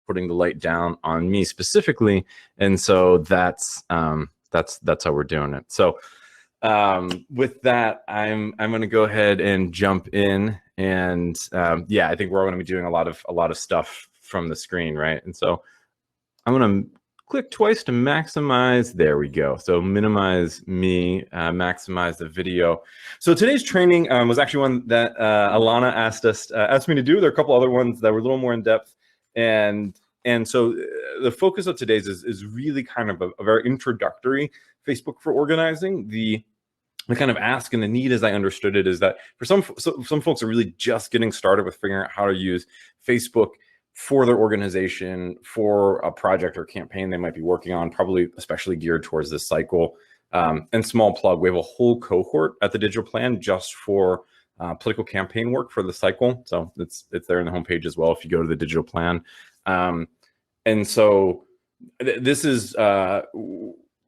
putting the light down on me specifically, and so that's how we're doing it. So with that, I'm going to go ahead and jump in, and yeah, I think we're going to be doing a lot of stuff from the screen, right? And so I'm going to click twice to maximize. There we go. So minimize me, maximize the video. So today's training was actually one that Alana asked me to do. There are a couple other ones that were a little more in depth, and so the focus of today's is really kind of a very introductory Facebook for organizing. The kind of ask and the need, as I understood it, is that for some folks are really just getting started with figuring out how to use Facebook for their organization, for a project or campaign they might be working on, probably especially geared towards this cycle. And small plug, we have a whole cohort at the Digital Plan just for political campaign work for the cycle. So it's there in the homepage as well if you go to the Digital Plan. And so this is,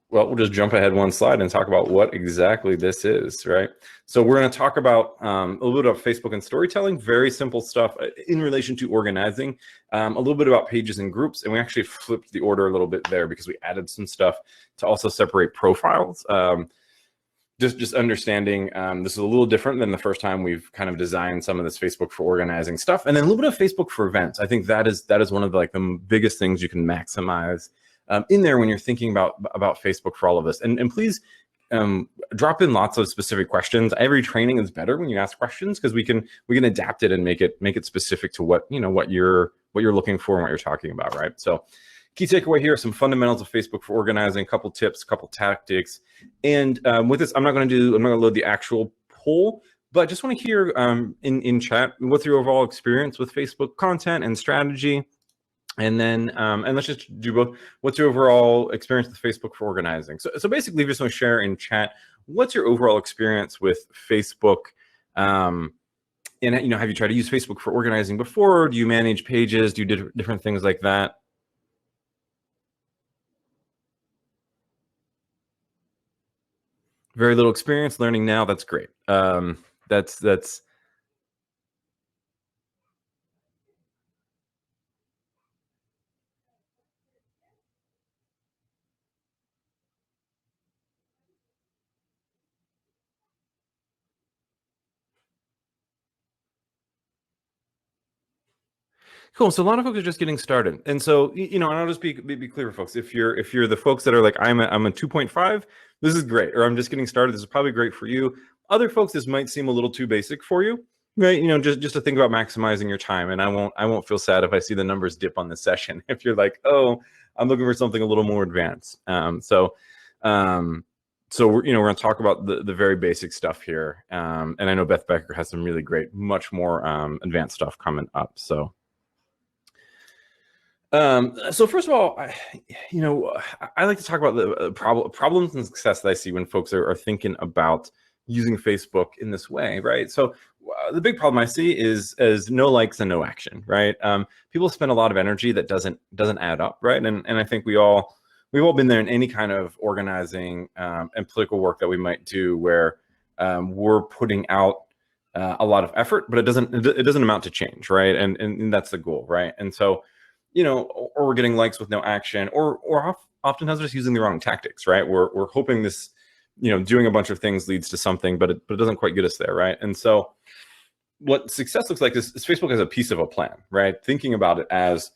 well, we'll just jump ahead one slide and talk about what exactly this is, right? So we're going to talk about a little bit about Facebook and storytelling, very simple stuff in relation to organizing, a little bit about pages and groups, and we actually flipped the order a little bit there because we added some stuff to also separate profiles. Just understanding this is a little different than the first time we've kind of designed some of this Facebook for organizing stuff, and then a little bit of Facebook for events. I think that is one of the biggest things you can maximize in there when you're thinking about Facebook for all of this. And please drop in lots of specific questions. Every training is better when you ask questions because we can adapt it and make it specific to what you're looking for and what you're talking about, right? So key takeaway here, some fundamentals of Facebook for organizing, a couple tips, a couple tactics. And with this, I'm not going to load the actual poll, but I just want to hear in chat, what's your overall experience with Facebook content and strategy? And then, and let's just do both. What's your overall experience with Facebook for organizing? So basically, just want to share in chat, what's your overall experience with Facebook? And have you tried to use Facebook for organizing before? Do you manage pages? Do you do different things like that? Very little experience, learning now. That's great. That's. Cool. So a lot of folks are just getting started, and so and I'll just be clear, folks. If you're the folks that are like I'm a 2.5, this is great, or I'm just getting started. This is probably great for you. Other folks, this might seem a little too basic for you, right? Just to think about maximizing your time. And I won't feel sad if I see the numbers dip on this session. If you're like, oh, I'm looking for something a little more advanced. So we're going to talk about the very basic stuff here. And I know Beth Becker has some really great, much more advanced stuff coming up. So first of all, I like to talk about the problems and success that I see when folks are thinking about using Facebook in this way, right? So the big problem I see is no likes and no action, right? People spend a lot of energy that doesn't add up, right? And I think we've all been there in any kind of organizing and political work that we might do where we're putting out a lot of effort, but it doesn't amount to change, right? And that's the goal, right? And so or we're getting likes with no action, or oftentimes just using the wrong tactics, right? We're hoping this, doing a bunch of things leads to something, but it doesn't quite get us there, right? And so what success looks like is Facebook as a piece of a plan, right? Thinking about it as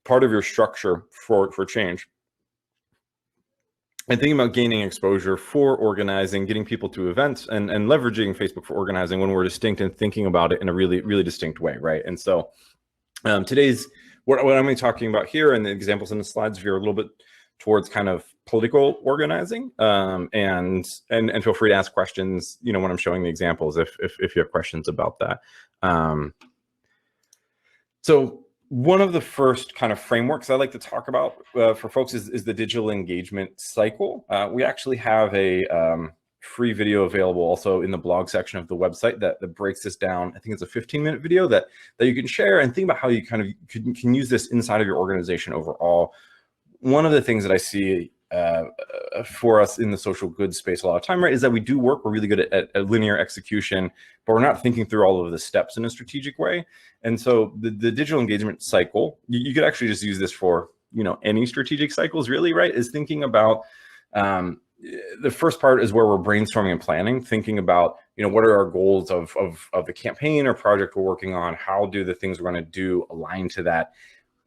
part of your structure for change. And thinking about gaining exposure for organizing, getting people to events, and leveraging Facebook for organizing when we're distinct and thinking about it in a really, really distinct way, right? And so today's what I'm going to be talking about here, and the examples in the slides veer a little bit towards kind of political organizing, and feel free to ask questions, when I'm showing the examples, if you have questions about that. So one of the first kind of frameworks I like to talk about for folks is the digital engagement cycle. We actually have a free video available also in the blog section of the website that breaks this down. I think it's a 15-minute video that you can share and think about how you kind of can use this inside of your organization overall. One of the things that I see for us in the social good space a lot of time, right, is that we do work. We're really good at linear execution, but we're not thinking through all of the steps in a strategic way. And so the digital engagement cycle, you could actually just use this for, any strategic cycles really, right, is thinking about the first part is where we're brainstorming and planning, thinking about, what are our goals of the campaign or project we're working on? How do the things we're going to do align to that?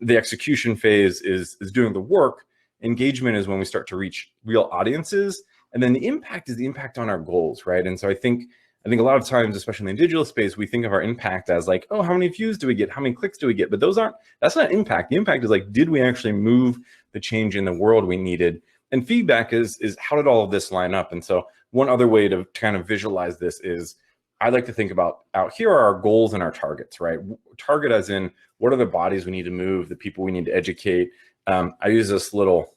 The execution phase is doing the work. Engagement is when we start to reach real audiences, and then the impact is the impact on our goals, right? And so I think a lot of times, especially in the digital space, we think of our impact as like, oh, how many views do we get? How many clicks do we get? But that's not impact. The impact is like, did we actually move the change in the world we needed? And feedback is how did all of this line up? And so one other way to kind of visualize this is I like to think about here are our goals and our targets, right? Target as in what are the bodies we need to move, the people we need to educate. I use this little,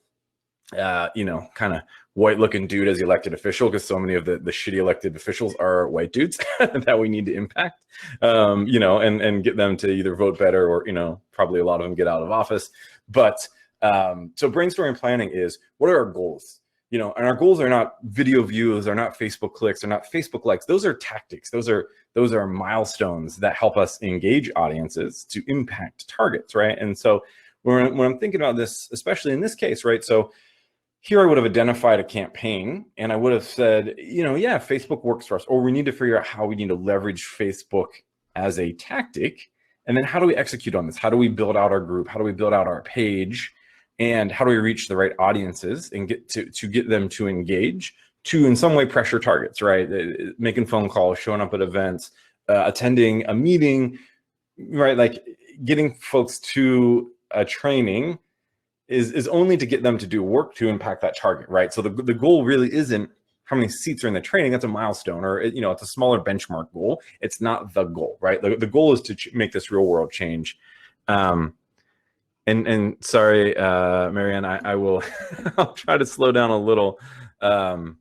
kind of white looking dude as the elected official, because so many of the shitty elected officials are white dudes that we need to impact, and get them to either vote better or, probably a lot of them get out of office. But so brainstorming planning is what are our goals? And our goals are not video views, they're not Facebook clicks, they're not Facebook likes. Those are tactics. Those are milestones that help us engage audiences to impact targets, right? And so when I'm thinking about this, especially in this case, right? So here I would have identified a campaign and I would have said, yeah, Facebook works for us, or we need to figure out how we need to leverage Facebook as a tactic. And then how do we execute on this? How do we build out our group? How do we build out our page? And how do we reach the right audiences and get them to engage, to in some way pressure targets, right? Making phone calls, showing up at events, attending a meeting, right? Like getting folks to a training is only to get them to do work to impact that target, right? So the goal really isn't how many seats are in the training. That's a milestone, or it's a smaller benchmark goal. It's not the goal, right? The goal is to make this real world change. And sorry, Marianne, I will I'll try to slow down a little. And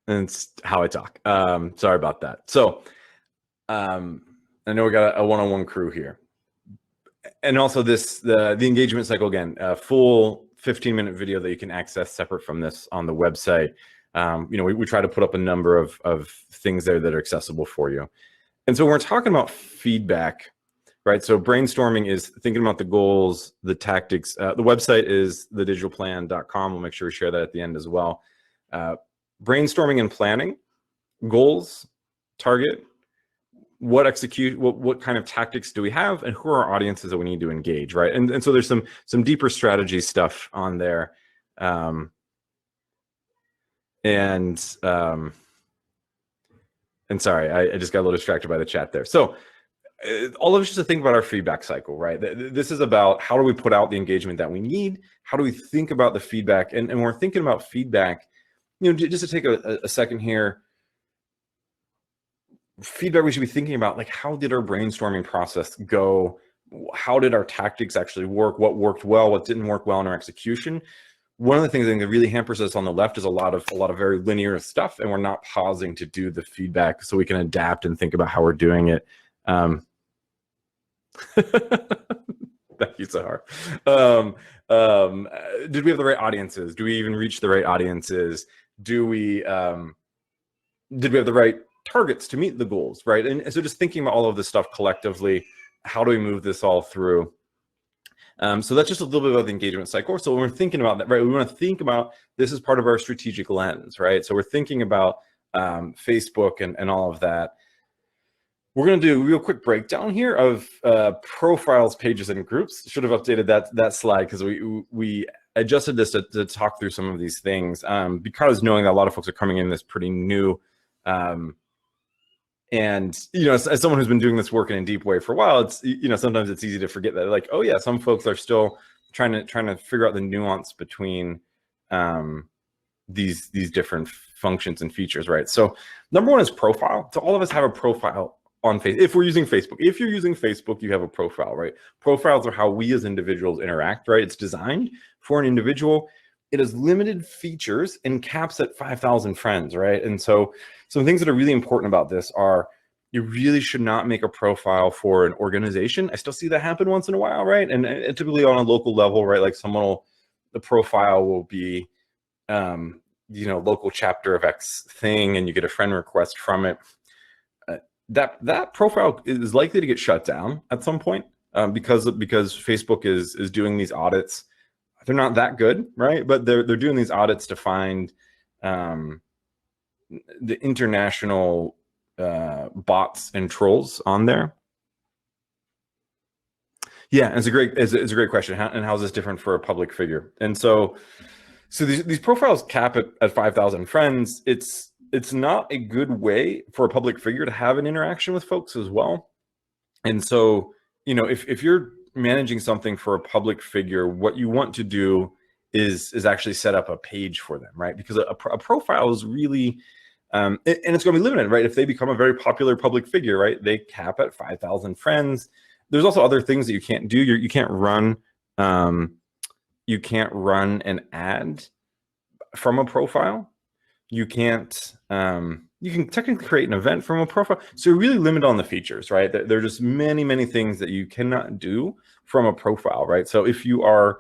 it's how I talk. Sorry about that. So I know we got a one-on-one crew here. And also the engagement cycle, again, a full 15-minute video that you can access separate from this on the website. We try to put up a number of things there that are accessible for you. And so when we're talking about feedback, right? So brainstorming is thinking about the goals, the tactics. The website is thedigitalplan.com. We'll make sure we share that at the end as well. Brainstorming and planning, goals, target, what kind of tactics do we have, and who are our audiences that we need to engage, right? And so there's some deeper strategy stuff on there. And sorry, I just got a little distracted by the chat there. So all of it's just to think about our feedback cycle, right? This is about how do we put out the engagement that we need? How do we think about the feedback? And when we're thinking about feedback, just to take a second here, feedback we should be thinking about, like, how did our brainstorming process go? How did our tactics actually work? What worked well? What didn't work well in our execution? One of the things I think that really hampers us on the left is a lot of very linear stuff, and we're not pausing to do the feedback so we can adapt and think about how we're doing it. Thank you, Sahar. Did we have the right audiences? Do we even reach the right audiences? Did we have the right targets to meet the goals, right? And so just thinking about all of this stuff collectively, how do we move this all through? So that's just a little bit about the engagement cycle. So when we're thinking about that, right, we want to think about this as part of our strategic lens, right? So we're thinking about Facebook and all of that. We're going to do a real quick breakdown here of profiles, pages, and groups. Should have updated that slide because we adjusted this to talk through some of these things because knowing that a lot of folks are coming in this pretty new. And, as someone who's been doing this work in a deep way for a while, it's, sometimes it's easy to forget that, like, oh yeah, some folks are still trying to figure out the nuance between these different functions and features, right? So number one is profile. So all of us have a profile on Facebook. If we're using Facebook, if you're using Facebook, you have a profile, right? Profiles are how we as individuals interact, right? It's designed for an individual. It has limited features and caps at 5,000 friends, right? And so some things that are really important about this are you really should not make a profile for an organization. I still see that happen once in a while, right? And typically on a local level, right? Like someone will, the profile will be, local chapter of X thing, and you get a friend request from it. That profile is likely to get shut down at some point, because Facebook is doing these audits. They're not that good, right? But they're doing these audits to find the international bots and trolls on there. Yeah, it's a great question. How is this different for a public figure? And so these profiles cap at 5,000 friends. It's not a good way for a public figure to have an interaction with folks as well. And so, if you're managing something for a public figure, what you want to do is actually set up a page for them, right? Because a profile is really, and it's going to be limited, right? If they become a very popular public figure, right, they cap at 5,000 friends. There's also other things that you can't do. You can't run an ad from a profile. You can't. You can technically create an event from a profile. So you're really limited on the features, right? There are just many things that you cannot do from a profile, right? So if you are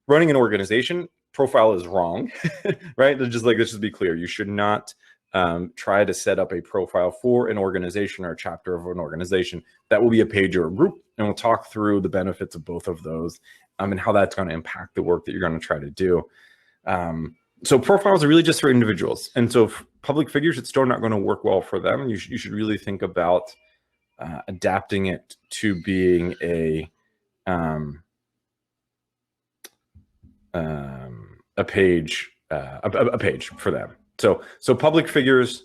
running an organization, profile is wrong, right? Let's just be clear. You should not try to set up a profile for an organization or a chapter of an organization. That will be a page or a group, and we'll talk through the benefits of both of those, and how that's going to impact the work that you're going to try to do. So profiles are really just for individuals, and so public figures, it's still not going to work well for them. You should really think about adapting it to being a page for them. So public figures,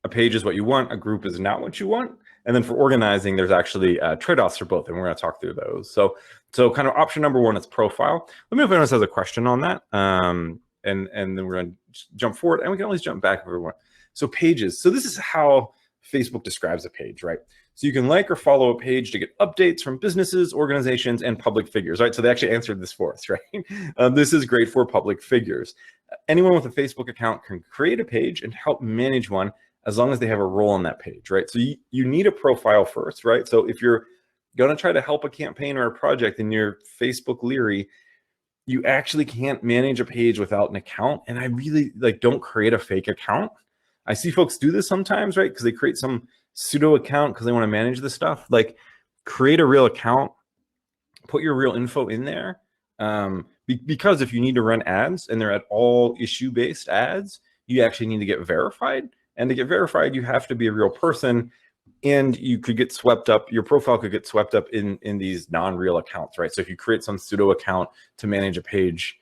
a page is what you want, a group is not what you want. And then for organizing, there's actually trade-offs for both, and we're going to talk through those. So kind of option number one is profile. Let me know if anyone has a question on that. And then we're going to jump forward, and we can always jump back if we want. So pages. So this is how Facebook describes a page, right? So you can like or follow a page to get updates from businesses, organizations, and public figures, right? So they actually answered this for us, right? This is great for public figures. Anyone with a Facebook account can create a page and help manage one as long as they have a role on that page, right? So you need a profile first, right? So if you're going to try to help a campaign or a project and you're Facebook leery, you actually can't manage a page without an account. And I really don't create a fake account. I see folks do this sometimes, right? Because they create some pseudo account because they want to manage this stuff. Create a real account, put your real info in there. Because if you need to run ads and they're at all issue-based ads, you actually need to get verified. And to get verified, you have to be a real person. And you could get swept up, your profile could get swept up in these non-real accounts, right? So if you create some pseudo account to manage a page,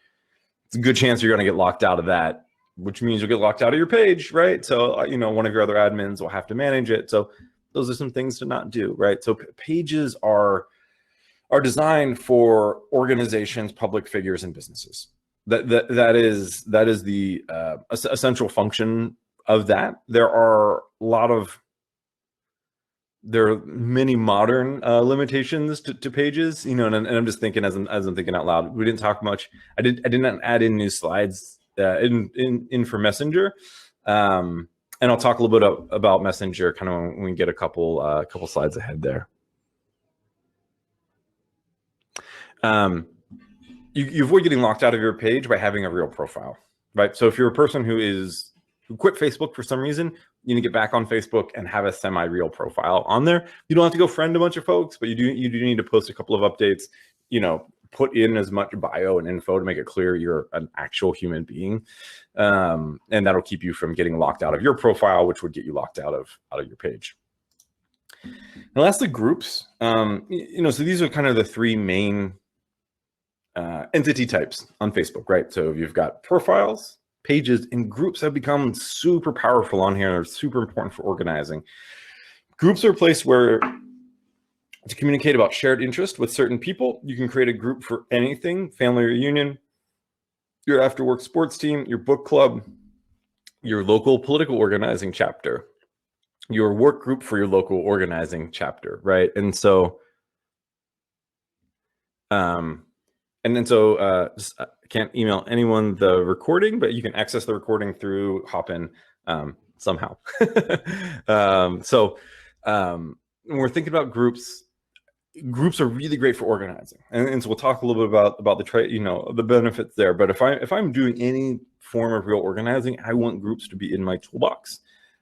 it's a good chance you're going to get locked out of that, which means you'll get locked out of your page, right? So, one of your other admins will have to manage it. So those are some things to not do, right? So pages are designed for organizations, public figures, and businesses. That is the essential function of that. There are many modern limitations to pages, and I'm just thinking as I'm thinking out loud. We didn't talk much. I didn't add in new slides in for Messenger, and I'll talk a little bit about Messenger kind of when we get a couple slides ahead there. You avoid getting locked out of your page by having a real profile, right? So if you're a person who quit Facebook for some reason, you need to get back on Facebook and have a semi-real profile on there. You don't have to go friend a bunch of folks, but you do need to post a couple of updates, put in as much bio and info to make it clear you're an actual human being. And that'll keep you from getting locked out of your profile, which would get you locked out of your page. And lastly, groups. So these are kind of the three main entity types on Facebook, right? So you've got profiles, pages, and groups have become super powerful on here. They're super important for organizing. Groups are a place where to communicate about shared interest with certain people. You can create a group for anything: family reunion, your after-work sports team, your book club, your local political organizing chapter, your work group for your local organizing chapter, right? And so, just can't email anyone the recording, but you can access the recording through Hopin somehow. When we're thinking about groups, groups are really great for organizing, and so we'll talk a little bit about the benefits there. But if I'm doing any form of real organizing, I want groups to be in my toolbox,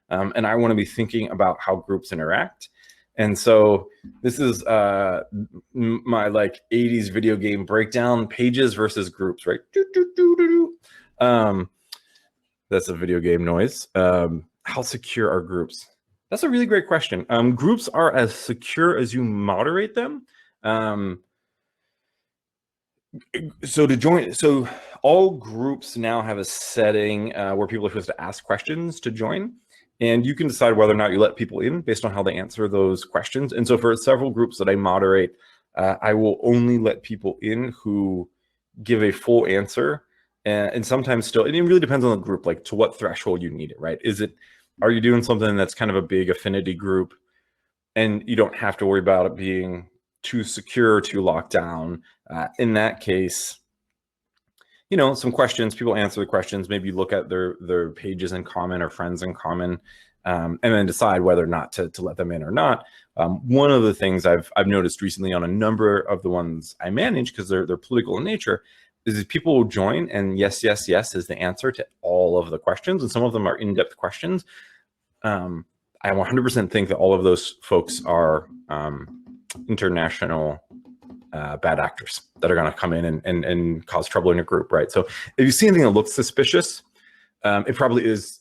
and I want to be thinking about how groups interact. And so this is my like 80s video game breakdown: pages versus groups, right? That's a video game noise. How secure are groups? That's a really great question. Groups are as secure as you moderate them. So all groups now have a setting where people are supposed to ask questions to join, and you can decide whether or not you let people in based on how they answer those questions. And so for several groups that I moderate, I will only let people in who give a full answer. And sometimes still, and it really depends on the group, like to what threshold you need it, right? Are you doing something that's kind of a big affinity group and you don't have to worry about it being too secure, too locked down? In that case, some questions, people answer the questions, maybe look at their pages in common or friends in common, and then decide whether or not to let them in or not. One of the things I've noticed recently on a number of the ones I manage, because they're political in nature, is people will join and yes is the answer to all of the questions, and some of them are in-depth questions. I 100% think that all of those folks are international bad actors that are going to come in and cause trouble in your group, right? So if you see anything that looks suspicious, it probably is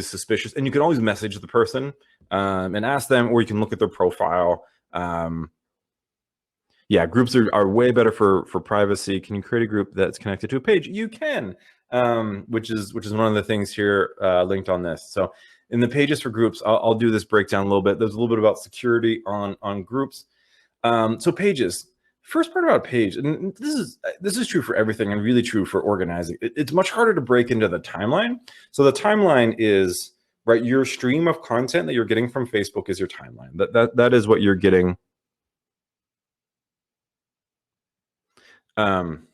suspicious, and you can always message the person and ask them, or you can look at their profile. Yeah, groups are way better for privacy. Can you create a group that's connected to a page? You can, which is one of the things here linked on this. So in the pages for groups, I'll do this breakdown a little bit. There's a little bit about security on groups. So pages. First part about a page, and this is true for everything and really true for organizing. It's much harder to break into the timeline. So the timeline is, right, your stream of content that you're getting from Facebook is your timeline. That is what you're getting. And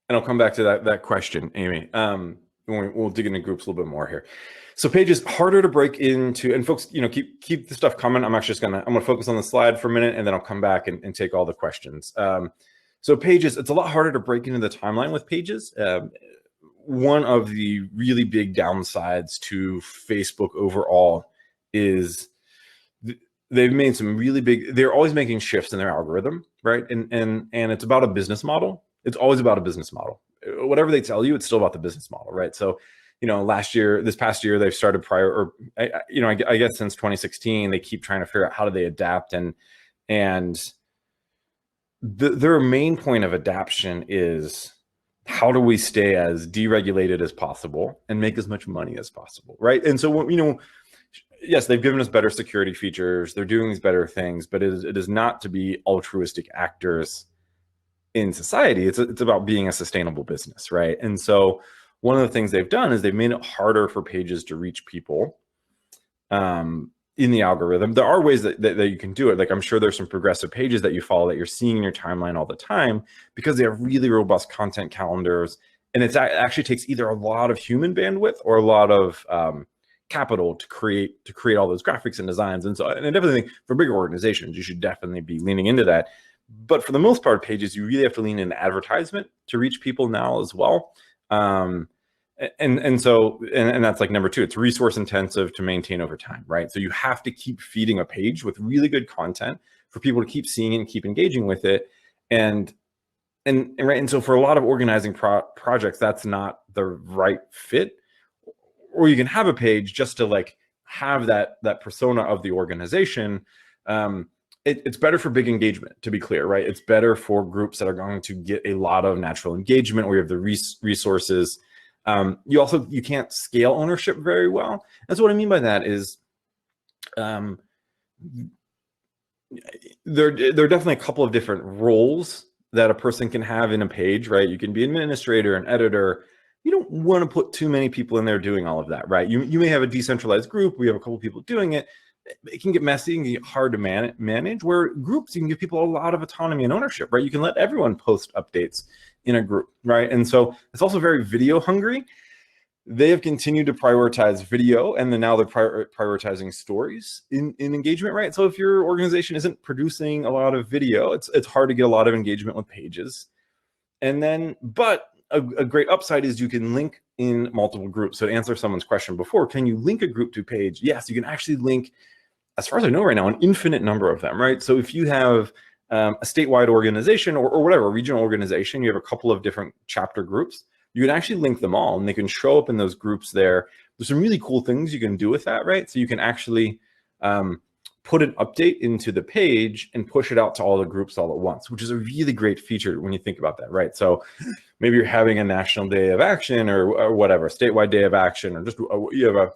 I'll come back to that question, Amy. We'll dig into groups a little bit more here. So pages, harder to break into, and folks, keep the stuff coming. I'm actually I'm gonna focus on the slide for a minute, and then I'll come back and take all the questions. So pages, it's a lot harder to break into the timeline with pages. One of the really big downsides to Facebook overall is they've made some really big, they're always making shifts in their algorithm, right? And it's about a business model. It's always about a business model. Whatever they tell you, it's still about the business model, right? So, this past year, they've started I guess since 2016, they keep trying to figure out how do they adapt, and their main point of adaptation is how do we stay as deregulated as possible and make as much money as possible, right? And so, yes, they've given us better security features. They're doing these better things, but it is not to be altruistic actors in society. It's about being a sustainable business, right? And so one of the things they've done is they've made it harder for pages to reach people in the algorithm. There are ways that you can do it. Like, I'm sure there's some progressive pages that you follow that you're seeing in your timeline all the time because they have really robust content calendars. And it actually takes either a lot of human bandwidth or a lot of capital to create all those graphics and designs. And so, and I definitely think for bigger organizations, you should definitely be leaning into that. But for the most part, pages, you really have to lean into advertisement to reach people now as well. And so that's like number two. It's resource intensive to maintain over time, right? So you have to keep feeding a page with really good content for people to keep seeing it and keep engaging with it. And so for a lot of organizing projects, that's not the right fit. Or you can have a page just to like have that persona of the organization. It's better for big engagement, to be clear, right? It's better for groups that are going to get a lot of natural engagement where you have the resources. You can't scale ownership very well. And so what I mean by that is there are definitely a couple of different roles that a person can have in a page, right? You can be an administrator, an editor. You don't want to put too many people in there doing all of that, right? You may have a decentralized group. We have a couple of people doing it. It can get messy and get hard to manage, where groups, you can give people a lot of autonomy and ownership, right? You can let everyone post updates in a group, right? And so it's also very video hungry. they have continued to prioritize video, and then now they're prioritizing stories in engagement, right? So if your organization isn't producing a lot of video, it's hard to get a lot of engagement with pages. And then, but a great upside is you can link in multiple groups. So to answer someone's question before, can you link a group to page? Yes, you can actually link, as far as I know right now, an infinite number of them, right? So if you have a statewide organization or whatever, a regional organization, you have a couple of different chapter groups, you can actually link them all and they can show up in those groups there. There's some really cool things you can do with that, right? So you can actually put an update into the page and push it out to all the groups all at once, which is a really great feature when you think about that, right? So maybe you're having a national day of action or whatever, statewide day of action, or just you have a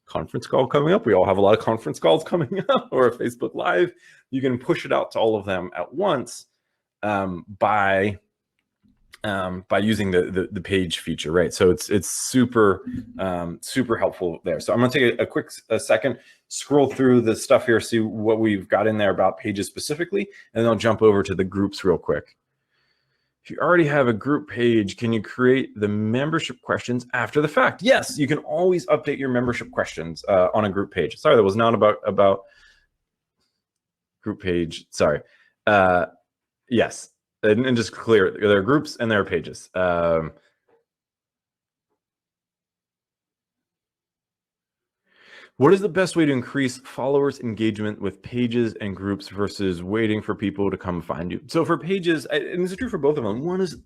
conference call coming up. We all have a lot of conference calls coming up, or a Facebook Live. You can push it out to all of them at once by using the page feature, right? So it's super super helpful there. So I'm gonna take a quick second, scroll through the stuff here, see what we've got in there about pages specifically, and then I'll jump over to the groups real quick. If you already have a group page, can you create the membership questions after the fact? Yes, you can always update your membership questions on a group page. Sorry, that was not about group page. Sorry. Yes. And just clear, there are groups and there are pages. What is the best way to increase followers' engagement with pages and groups versus waiting for people to come find you? So for pages, and this is true for both of them, one is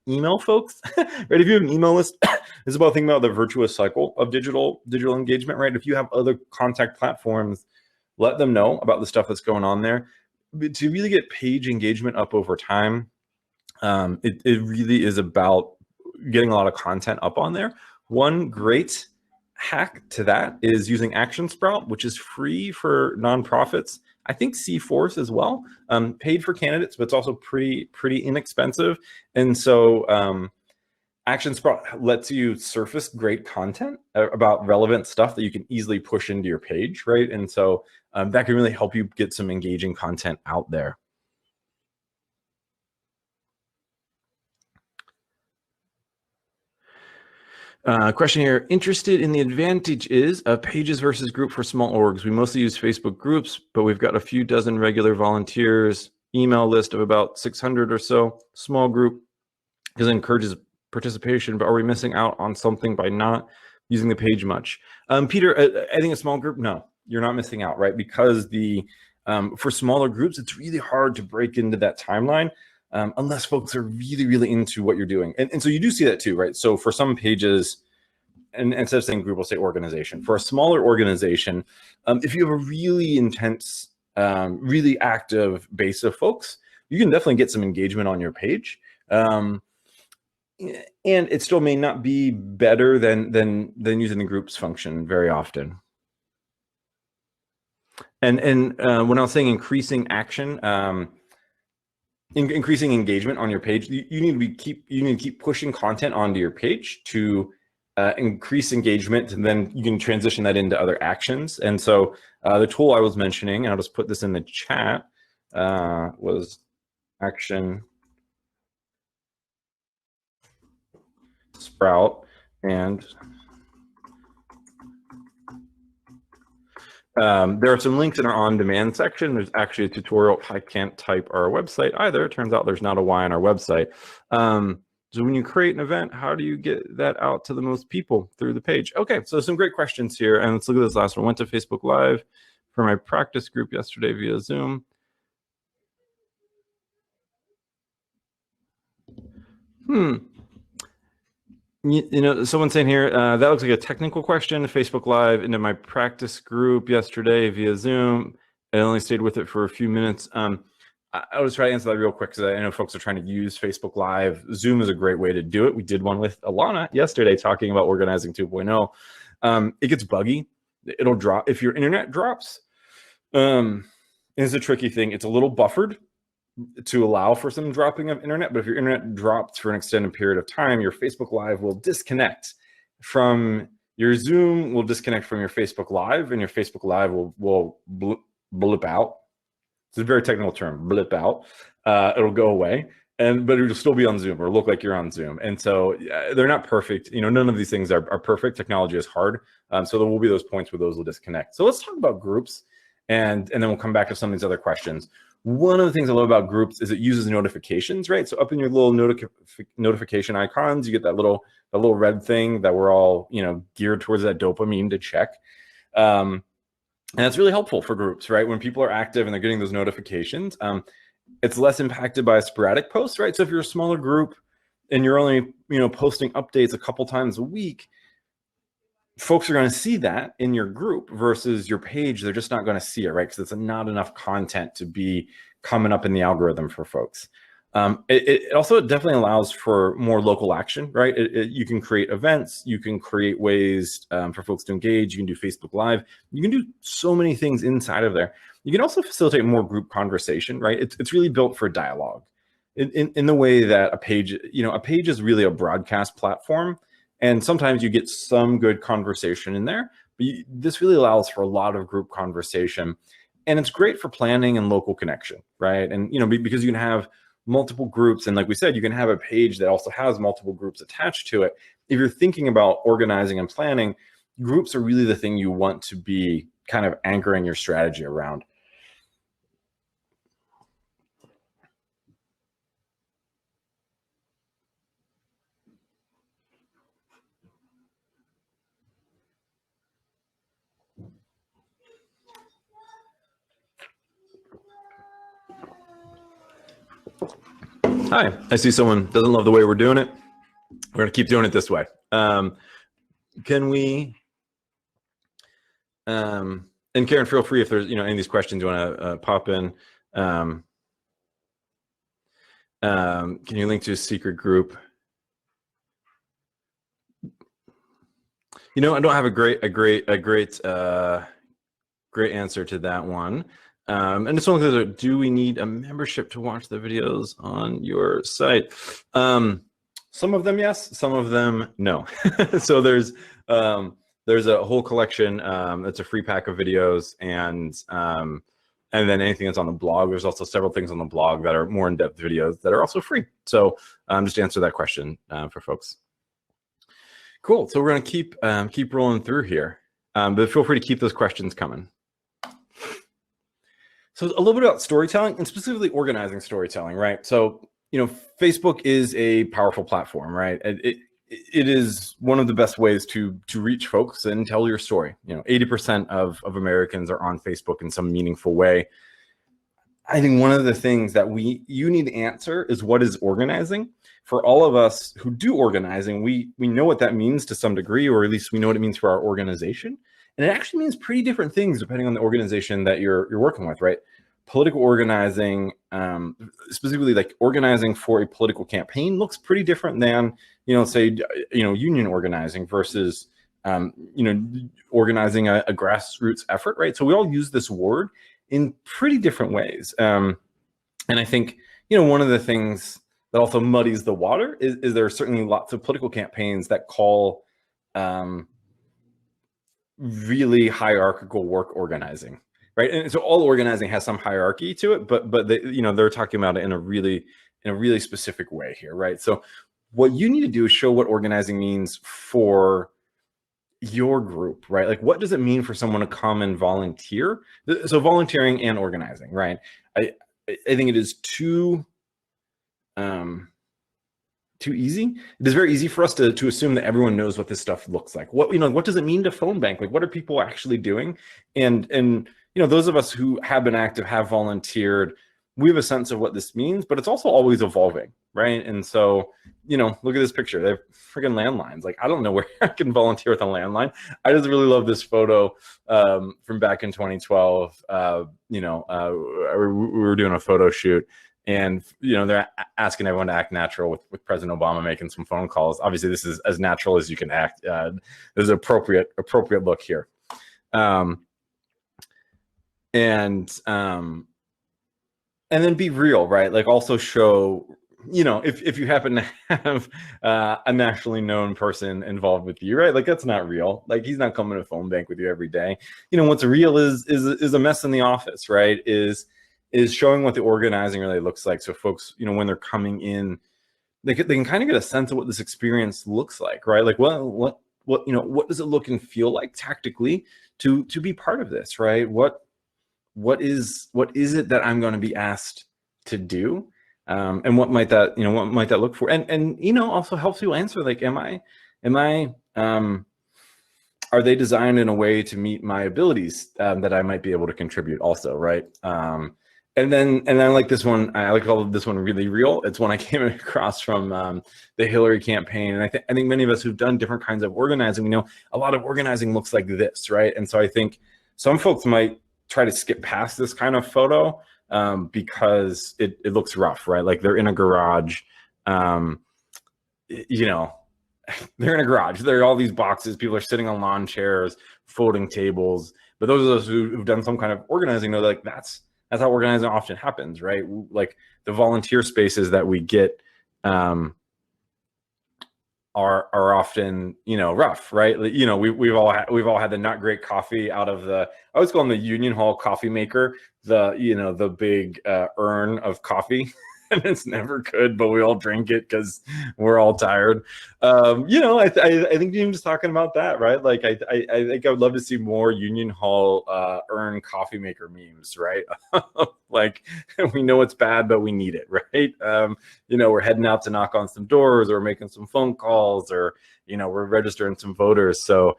email folks, right? If you have an email list, it's about thinking about the virtuous cycle of digital engagement, right? If you have other contact platforms, let them know about the stuff that's going on there. To really get page engagement up over time, it really is about getting a lot of content up on there. One great hack to that is using Action Sprout, which is free for nonprofits. I think C-Force as well, paid for candidates, but it's also pretty inexpensive. And so Action Sprout lets you surface great content about relevant stuff that you can easily push into your page, right? And so that can really help you get some engaging content out there. Question here, interested in the advantages of pages versus group for small orgs. We mostly use Facebook groups, but we've got a few dozen regular volunteers, email list of about 600 or so, small group, because it encourages participation, but are we missing out on something by not using the page much? Peter, I think a small group, no, you're not missing out, right? Because for smaller groups, it's really hard to break into that timeline. Unless folks are really into what you're doing. And so you do see that too, right? So for some pages, and instead of saying group, we'll say organization. For a smaller organization, if you have a really intense, really active base of folks, you can definitely get some engagement on your page. And it still may not be better than using the groups function very often. And when I was saying increasing action, increasing engagement on your page, you need to keep pushing content onto your page to increase engagement, and then you can transition that into other actions. And so the tool I was mentioning, and I'll just put this in the chat, was Action Sprout. And there are some links in our on-demand section. There's actually a tutorial. I can't type our website either. It turns out there's not a Y on our website. So when you create an event, how do you get that out to the most people through the page? Okay, so some great questions here. And let's look at this last one. Went to Facebook Live for my practice group yesterday via Zoom. You know, someone's saying here, that looks like a technical question. Facebook Live into my practice group yesterday via Zoom. I only stayed with it for a few minutes. I'll just try to answer that real quick because I know folks are trying to use Facebook Live. Zoom is a great way to do it. We did one with Alana yesterday talking about organizing 2.0. It gets buggy. It'll drop if your internet drops. It's a tricky thing. It's a little buffered to allow for some dropping of internet, but if your internet drops for an extended period of time, your Facebook Live will disconnect from your Zoom, will disconnect from your Facebook Live, and your Facebook Live will blip out. It's a very technical term, blip out. It'll go away. but it'll still be on Zoom or look like you're on Zoom. And so they're not perfect. None of these things are perfect. Technology is hard. So there will be those points where those will disconnect. So let's talk about groups, and then we'll come back to some of these other questions. One of the things I love about groups is it uses notifications, right? So up in your little notification icons, you get that little red thing that we're all, geared towards that dopamine to check. And that's really helpful for groups, right? When people are active and they're getting those notifications, it's less impacted by sporadic posts, right? So if you're a smaller group and you're only, posting updates a couple times a week, folks are going to see that in your group versus your page. They're just not going to see it, right? Because it's not enough content to be coming up in the algorithm for folks. It also definitely allows for more local action, right? You can create events, you can create ways for folks to engage, you can do Facebook Live, you can do so many things inside of there. You can also facilitate more group conversation, right? It's really built for dialogue in the way that a page is really a broadcast platform. And sometimes you get some good conversation in there, but this really allows for a lot of group conversation. And it's great for planning and local connection, right? And, because you can have multiple groups. And like we said, you can have a page that also has multiple groups attached to it. If you're thinking about organizing and planning, groups are really the thing you want to be kind of anchoring your strategy around. Hi, I see someone doesn't love the way we're doing it. We're going to keep doing it this way. Can we, and Karen, feel free if there's, any of these questions you want to pop in. Can you link to a secret group? I don't have a great answer to that one. And it's only because do we need a membership to watch the videos on your site? Some of them, yes. Some of them, no. So there's a whole collection that's a free pack of videos, and then anything that's on the blog. There's also several things on the blog that are more in-depth videos that are also free. So just to answer that question for folks. Cool. So we're going to keep rolling through here, but feel free to keep those questions coming. So a little bit about storytelling, and specifically organizing storytelling, right? So, Facebook is a powerful platform, right? It is one of the best ways to reach folks and tell your story. 80% of Americans are on Facebook in some meaningful way. I think one of the things that you need to answer is, what is organizing? For all of us who do organizing, we know what that means to some degree, or at least we know what it means for our organization. And it actually means pretty different things depending on the organization that you're working with, right? Political organizing, specifically like organizing for a political campaign, looks pretty different than, say, union organizing versus, organizing a grassroots effort, right? So we all use this word in pretty different ways. And I think, one of the things that also muddies the water is there are certainly lots of political campaigns that call really hierarchical work organizing, right? And so all organizing has some hierarchy to it, but they're talking about it in a really specific way here, right? So what you need to do is show what organizing means for your group, right? Like, what does it mean for someone to come and volunteer? So volunteering and organizing, right? I think it is too easy. It is very easy for us to assume that everyone knows what this stuff looks like. What does it mean to phone bank? Like, what are people actually doing? And those of us who have been active, have volunteered, we have a sense of what this means, but it's also always evolving, right? And so, look at this picture. They have friggin' landlines. Like, I don't know where I can volunteer with a landline. I just really love this photo from back in 2012. We were doing a photo shoot, and they're asking everyone to act natural with President Obama making some phone calls. Obviously, this is as natural as you can act. There's an appropriate look here, and then be real, right? Like, also show, if you happen to have a nationally known person involved with you, right? Like, that's not real. Like, he's not coming to phone bank with you every day. What's real is a mess in the office, right? Is is showing what the organizing really looks like. So folks, when they're coming in, they can kind of get a sense of what this experience looks like, right? Like what does it look and feel like tactically to be part of this, right? What is it that I'm going to be asked to do, and what might that look for, and also helps you answer, like, am I are they designed in a way to meet my abilities, that I might be able to contribute also, right? And then like this one, I like to call this one Really Real. It's one I came across from the Hillary campaign. And I think many of us who've done different kinds of organizing, we know a lot of organizing looks like this, right? And so I think some folks might try to skip past this kind of photo, because it looks rough, right? Like they're in a garage, they're in a garage. There are all these boxes. People are sitting on lawn chairs, folding tables. But those of us who've done some kind of organizing know that, like, that's how organizing often happens, right? Like the volunteer spaces that we get are often, rough, right? We've all had the not great coffee out of I always call them the Union Hall coffee maker, the big urn of coffee. And it's never good, but we all drink it because we're all tired. I think you're just talking about that, right? Like, I think I would love to see more Union Hall urn coffee maker memes, right? Like, we know it's bad, but we need it, right? We're heading out to knock on some doors, or making some phone calls, or we're registering some voters. So,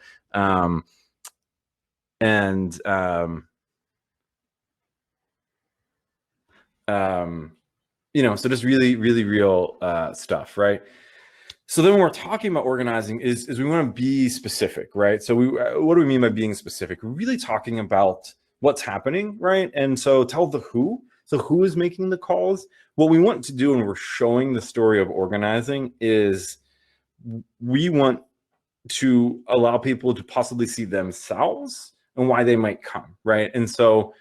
so just really, really real stuff, right? So then when we're talking about organizing is we want to be specific, right? So what do we mean by being specific? We're really talking about what's happening, right? And so tell the who. So who is making the calls? What we want to do when we're showing the story of organizing is we want to allow people to possibly see themselves and why they might come, right? And so,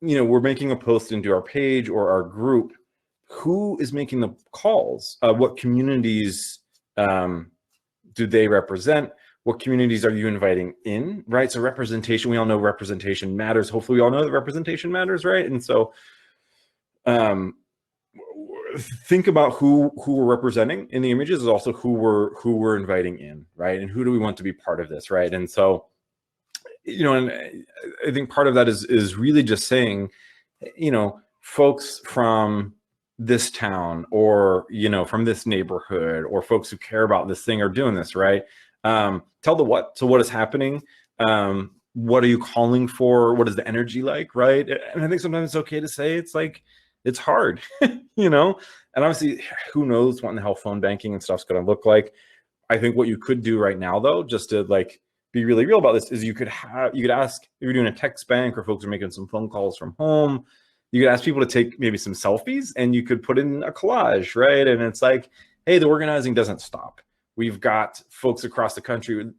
we're making a post into our page or our group. Who is making the calls? What communities do they represent? What communities are you inviting in, right? So representation, we all know representation matters. Hopefully we all know that representation matters, right? And so think about who we're representing in the images, is also who we're inviting in, right? And who do we want to be part of this, right? And so, and I think part of that is really just saying, folks from this town, or from this neighborhood, or folks who care about this thing are doing this, right? Tell the what. So what is happening? What are you calling for? What is the energy like, right? And I think sometimes it's okay to say it's hard, and obviously who knows what in the hell phone banking and stuff's going to look like. I think what you could do right now, though, just to be really real about this, is you could ask, if you're doing a text bank or folks are making some phone calls from home, you could ask people to take maybe some selfies, and you could put in a collage, right? And it's like, hey, the organizing doesn't stop. We've got folks across the country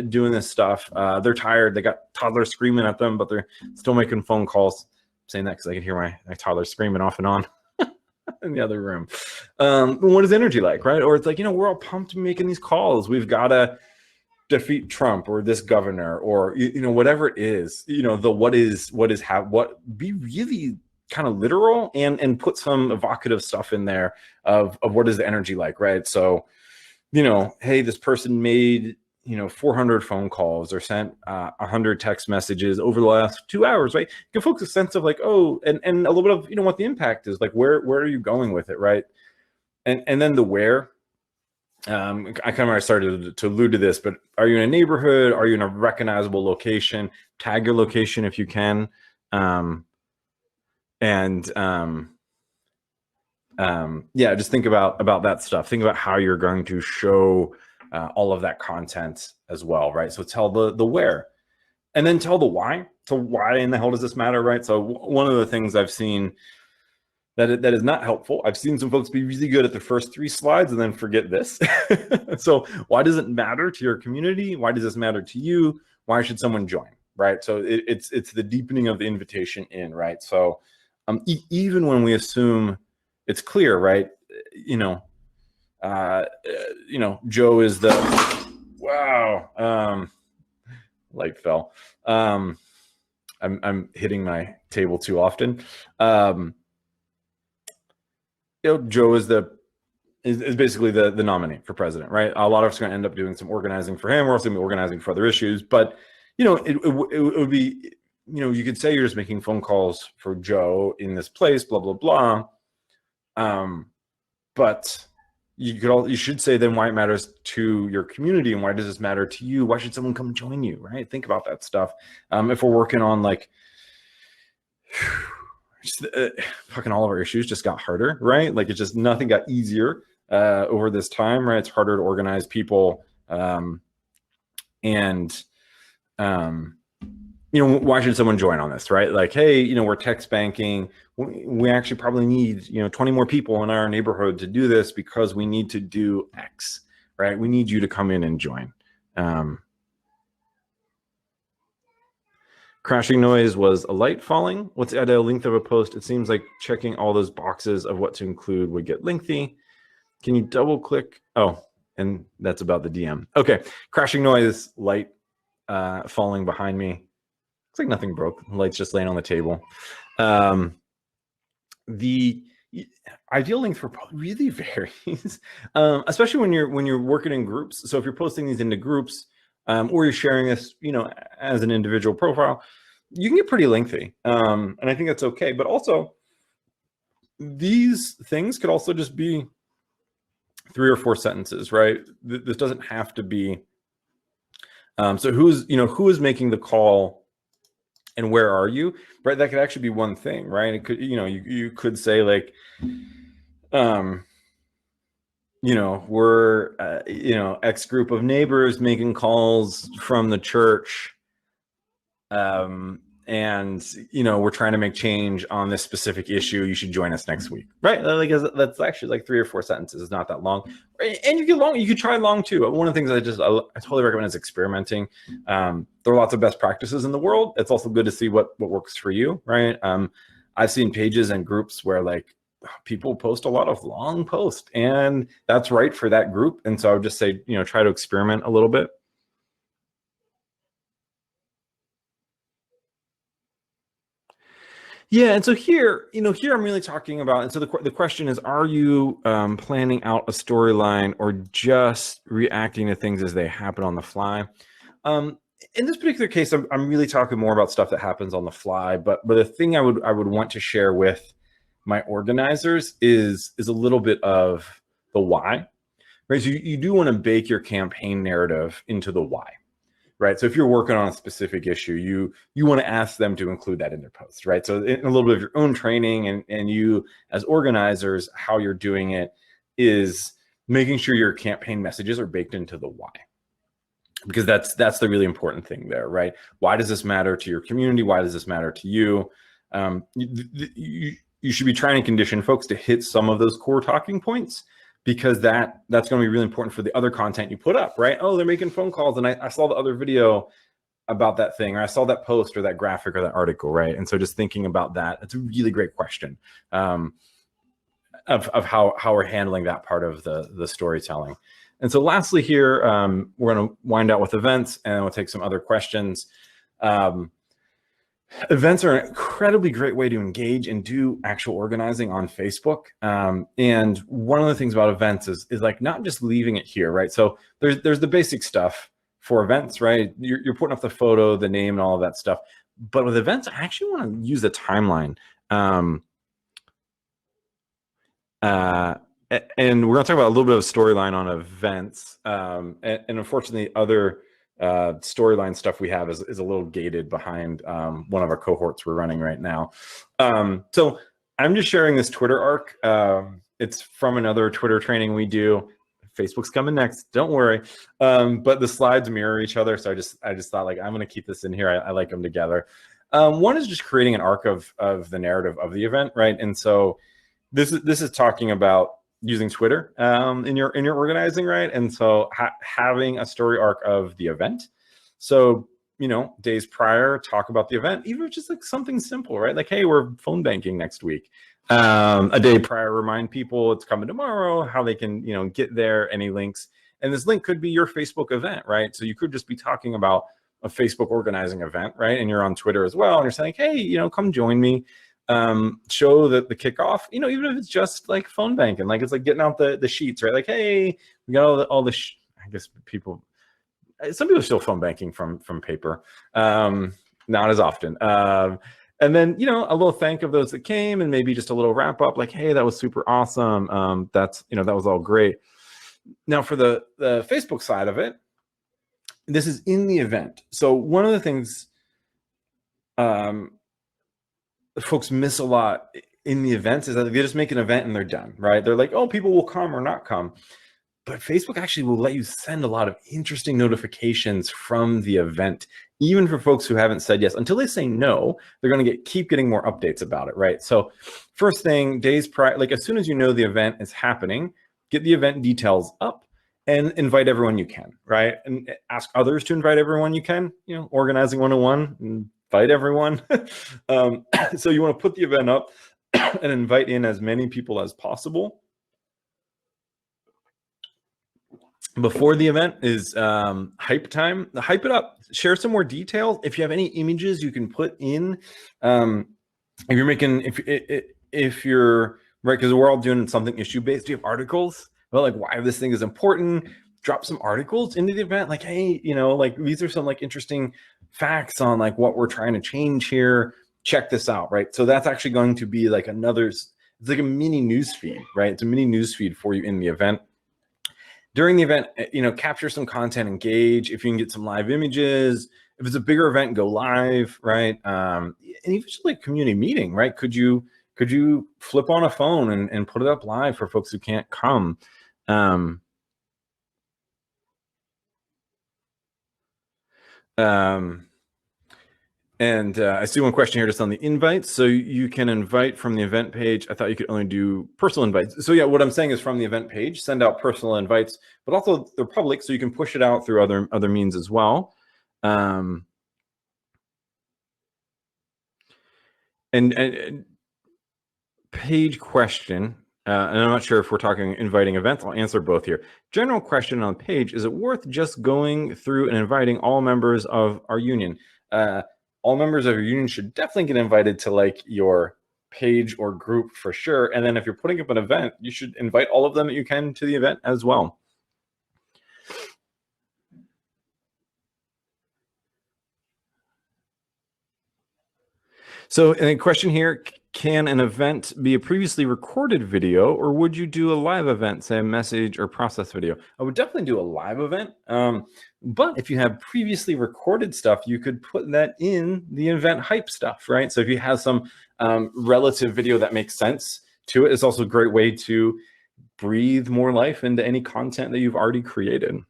doing this stuff. They're tired. They got toddlers screaming at them, but they're still making phone calls. I'm saying that because I can hear my toddler screaming off and on in the other room. What is energy like, right? Or it's like, we're all pumped making these calls. We've got to defeat Trump or this governor, or whatever it is. Be really kind of literal, and put some evocative stuff in there of what is the energy like, right? So, hey, this person made 400 phone calls, or sent 100 text messages over the last 2 hours, right? Give folks a sense of like, oh, and a little bit of what the impact is, like where are you going with it, right? And then the where. I kind of already started to allude to this, but are you in a neighborhood? Are you in a recognizable location? Tag your location if you can. Just think about that stuff. Think about how you're going to show all of that content as well, right? So tell the where, and then tell the why. So why in the hell does this matter, right? So one of the things I've seen that is not helpful. I've seen some folks be really good at the first 3 slides and then forget this. So why does it matter to your community? Why does this matter to you? Why should someone join, right? So it's the deepening of the invitation in, right? So even when we assume it's clear, right? Joe is the, wow, light fell. I'm hitting my table too often. Joe is basically the nominee for president, right? A lot of us are going to end up doing some organizing for him. We're also going to be organizing for other issues, but it would be, you could say you're just making phone calls for Joe in this place, blah blah blah. But you should say then why it matters to your community and why does this matter to you? Why should someone come join you, right? Think about that stuff. If we're working on like fucking all of our issues just got harder, right? Like it's just nothing got easier over this time, right? It's harder to organize people, why should someone join on this, right? Like, hey, we're text banking. We actually probably need 20 more people in our neighborhood to do this because we need to do X, right? We need you to come in and join. Crashing noise was a light falling. What's at a length of a post? It seems like checking all those boxes of what to include would get lengthy. Can you double click? Oh, and that's about the DM. Okay, crashing noise, light falling behind me. Looks like nothing broke. The light's just laying on the table. The ideal length for really varies, especially when you're working in groups. So if you're posting these into groups, or you're sharing this, as an individual profile, you can get pretty lengthy. And I think that's okay. But also, these things could also just be 3 or 4 sentences, right? This doesn't have to be. So who is making the call, and where are you, right? That could actually be one thing, right? It could, you could say like, we're, X group of neighbors making calls from the church. And, we're trying to make change on this specific issue. You should join us next week, right? Like that's actually like 3 or 4 sentences. It's not that long. And you could try long too. One of the things I totally recommend is experimenting. There are lots of best practices in the world. It's also good to see what works for you, right? I've seen pages and groups where like people post a lot of long posts, and that's right for that group. And so I would just say, try to experiment a little bit. Yeah, and so here I'm really talking about, and so the question is, are you planning out a storyline or just reacting to things as they happen on the fly? In this particular case, I'm really talking more about stuff that happens on the fly, but the thing I would want to share with my organizers is a little bit of the why, right? So you do want to bake your campaign narrative into the why. Right. So if you're working on a specific issue, you want to ask them to include that in their post, right? So in a little bit of your own training and you as organizers, how you're doing it is making sure your campaign messages are baked into the why. Because that's the really important thing there, right? Why does this matter to your community? Why does this matter to you? You should be trying to condition folks to hit some of those core talking points, because that's going to be really important for the other content you put up, right? Oh, they're making phone calls, and I saw the other video about that thing, or I saw that post or that graphic or that article, right? And so just thinking about that, it's a really great question of how we're handling that part of the storytelling. And so lastly here, we're going to wind out with events, and we'll take some other questions. Events are an incredibly great way to engage and do actual organizing on Facebook. And one of the things about events is like not just leaving it here, right? So there's the basic stuff for events, right? You're putting up the photo, the name, and all of that stuff. But with events, I actually want to use the timeline. And we're going to talk about a little bit of storyline on events. And unfortunately, other storyline stuff we have is a little gated behind one of our cohorts we're running right now. So I'm just sharing this Twitter arc. It's from another Twitter training we do. Facebook's coming next, don't worry. But the slides mirror each other, so I just thought, like, I'm going to keep this in here. I like them together. One is just creating an arc of the narrative of the event, right? And so this is talking about using Twitter in your organizing, right? And so having a story arc of the event. So, days prior, talk about the event, even if it's just like something simple, right? Like, hey, we're phone banking next week. A day prior, remind people it's coming tomorrow, how they can, get there, any links. And this link could be your Facebook event, right? So you could just be talking about a Facebook organizing event, right? And you're on Twitter as well, and you're saying, hey, you know, come join me. Show the kickoff, you know, even if it's just like phone banking, like it's like getting out the sheets, right? Like, hey, we got all the I guess some people are still phone banking from paper, not as often. And then, you know, a little thank of those that came, and maybe just a little wrap up, like, hey, that was super awesome. That's, you know, that was all great. Now for the Facebook side of it, this is in the event. So one of the things folks miss a lot in the events is that they just make an event and they're done, right? They're like, oh, people will come or not come. But Facebook actually will let you send a lot of interesting notifications from the event, even for folks who haven't said yes. Until they say no, they're going to keep getting more updates about it, right? So first thing, days prior, like as soon as you know the event is happening, get the event details up and invite everyone you can, right? And ask others to invite everyone you can, you know, organizing 101, invite everyone. So you want to put the event up and invite in as many people as possible. Before the event is hype time. Hype it up. Share some more details. If you have any images you can put in, if you're making, if you're right, because we're all doing something issue based. Do you have articles about like why this thing is important? Drop some articles into the event. Like, hey, you know, like these are some like interesting facts on like what we're trying to change here. Check this out, right? So that's actually going to be like it's like a mini news feed, right? It's a mini news feed for you in the event. During the event, you know, capture some content, engage. If you can get some live images, if it's a bigger event, go live, right? And even just like community meeting, right? Could you flip on a phone and put it up live for folks who can't come? And I see one question here just on the invites. So you can invite from the event page. I thought you could only do personal invites. So yeah, what I'm saying is from the event page, send out personal invites, but also they're public, so you can push it out through other means as well. And page question, and I'm not sure if we're talking inviting events. I'll answer both here. General question on page: is it worth just going through and inviting all members of our union? All members of your union should definitely get invited to like your page or group for sure. And then if you're putting up an event, you should invite all of them that you can to the event as well. So a question here, can an event be a previously recorded video, or would you do a live event, say a message or process video? I would definitely do a live event. But if you have previously recorded stuff, you could put that in the event hype stuff, right? So if you have some relative video that makes sense to it, it's also a great way to breathe more life into any content that you've already created.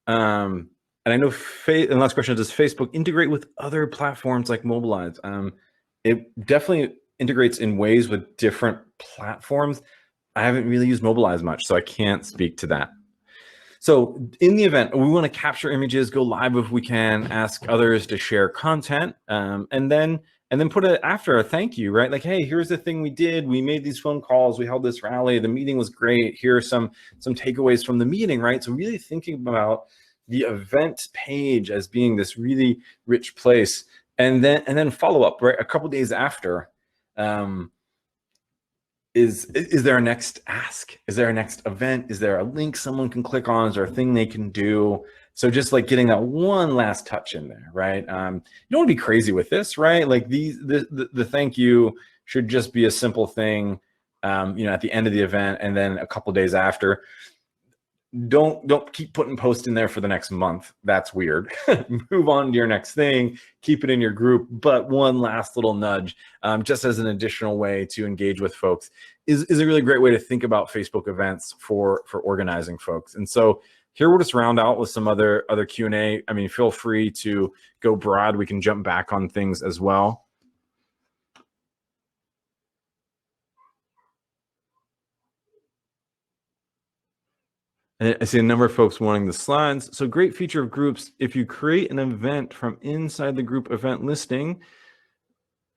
And I know, and last question, does Facebook integrate with other platforms like Mobilize? It definitely integrates in ways with different platforms. I haven't really used Mobilize much, so I can't speak to that. So in the event, we want to capture images, go live if we can, ask others to share content, and then put it after a thank you, right? Like, hey, here's the thing we did. We made these phone calls. We held this rally. The meeting was great. Here are some takeaways from the meeting, right? So really thinking about the event page as being this really rich place, and then follow up, right? A couple days after, is there a next ask? Is there a next event? Is there a link someone can click on? Is there a thing they can do? So just like getting that one last touch in there, right? You don't want to be crazy with this, right? Like the thank you should just be a simple thing, you know, at the end of the event, and then a couple days after. Don't keep putting posts in there for the next month. That's weird. Move on to your next thing, keep it in your group, but one last little nudge, just as an additional way to engage with folks is a really great way to think about Facebook events for organizing folks. And so here we'll just round out with some other Q&A. I mean, feel free to go broad. We can jump back on things as well. And I see a number of folks wanting the slides. So great feature of groups. If you create an event from inside the group event listing,